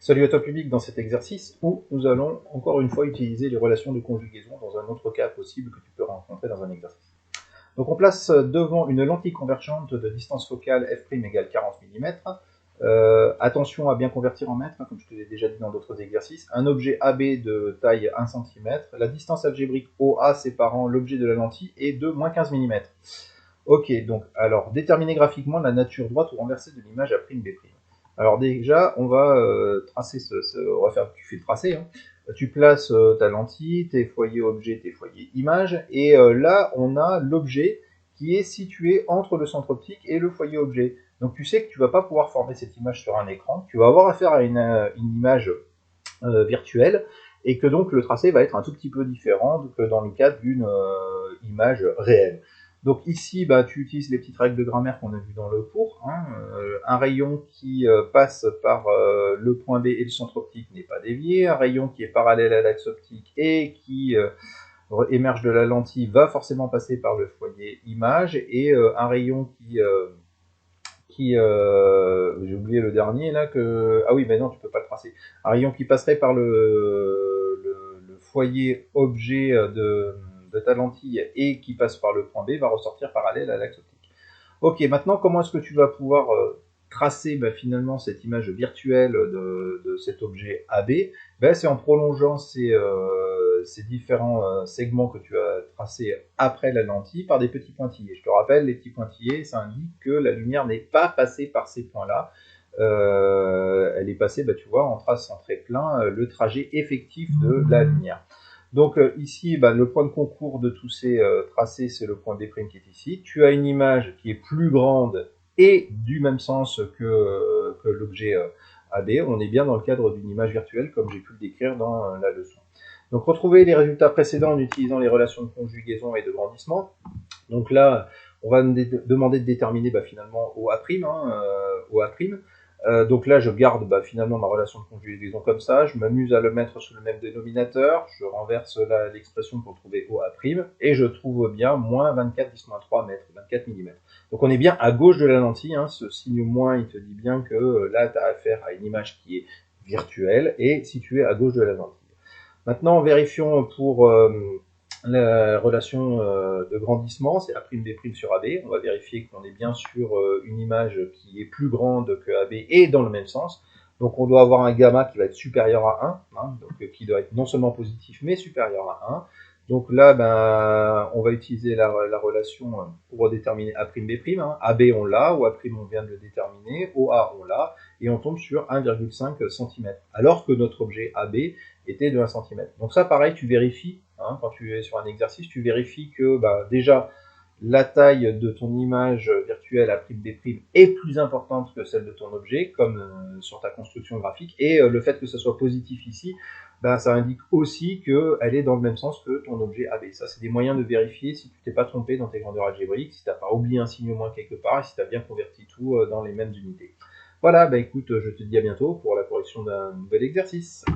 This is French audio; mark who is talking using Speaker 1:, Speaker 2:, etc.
Speaker 1: Salut à toi public dans cet exercice où nous allons encore une fois utiliser les relations de conjugaison dans un autre cas possible que tu peux rencontrer dans un exercice. Donc on place devant une lentille convergente de distance focale f' égale 40 mm. Attention à bien convertir en mètres, comme je te l'ai déjà dit dans d'autres exercices. Un objet AB de taille 1 cm. La distance algébrique OA séparant l'objet de la lentille est de moins 15 mm. Ok, donc alors déterminer graphiquement la nature droite ou renversée de l'image A'B'. Alors déjà, on va tracer on va faire, tu fais le tracé, hein. Tu places ta lentille, tes foyers objets, tes foyers images, et là, on a l'objet qui est situé entre le centre optique et le foyer objet. Donc tu sais que tu vas pas pouvoir former cette image sur un écran, tu vas avoir affaire à une image virtuelle, et que donc le tracé va être un tout petit peu différent que dans le cadre d'une image réelle. Donc ici, bah, tu utilises les petites règles de grammaire qu'on a vues dans le cours. Hein. Un rayon qui passe par le point B et le centre optique n'est pas dévié. Un rayon qui est parallèle à l'axe optique et qui émerge de la lentille va forcément passer par le foyer image. Et un rayon j'ai oublié le dernier là, ah oui, mais non, tu peux pas le tracer. Un rayon qui passerait par le foyer objet de ta lentille et qui passe par le point B va ressortir parallèle à l'axe optique. Ok, maintenant comment est-ce que tu vas pouvoir tracer finalement cette image virtuelle de cet objet AB? C'est en prolongeant ces différents segments que tu as tracés après la lentille par des petits pointillés. Je te rappelle, les petits pointillés, ça indique que la lumière n'est pas passée par ces points-là. Elle est passée, tu vois, en trace en trait plein, le trajet effectif de la lumière. Donc ici, le point de concours de tous ces tracés, c'est le point B' qui est ici. Tu as une image qui est plus grande et du même sens que l'objet AB. On est bien dans le cadre d'une image virtuelle, comme j'ai pu le décrire dans la leçon. Donc retrouver les résultats précédents en utilisant les relations de conjugaison et de grandissement. Donc là, on va me demander de déterminer finalement OA', OA'. Donc là, je garde finalement ma relation de conjugaison comme ça, je m'amuse à le mettre sous le même dénominateur, je renverse l'expression pour trouver OA', et je trouve bien moins 24 10 3 mètres, 24 mm. Donc on est bien à gauche de la lentille, hein. Ce signe moins, il te dit bien que là, tu as affaire à une image qui est virtuelle et située à gauche de la lentille. Maintenant, vérifions pour la relation de grandissement, c'est A'B' sur AB. On va vérifier qu'on est bien sur une image qui est plus grande que AB et dans le même sens. Donc on doit avoir un gamma qui va être supérieur à 1, hein, donc qui doit être non seulement positif mais supérieur à 1. Donc là, on va utiliser la relation pour déterminer A'B'. Hein. AB on l'a, OA' on vient de le déterminer, OA on l'a, et on tombe sur 1,5 cm, alors que notre objet AB était de 1 cm. Donc ça, pareil, tu vérifies, hein, quand tu es sur un exercice, tu vérifies que déjà, la taille de ton image virtuelle A'B' est plus importante que celle de ton objet, comme sur ta construction graphique, et le fait que ce soit positif ici, ça indique aussi qu'elle est dans le même sens que ton objet AB. Ça, c'est des moyens de vérifier si tu t'es pas trompé dans tes grandeurs algébriques, si tu n'as pas oublié un signe moins quelque part, et si tu as bien converti tout dans les mêmes unités. Voilà, écoute, je te dis à bientôt pour la correction d'un nouvel exercice.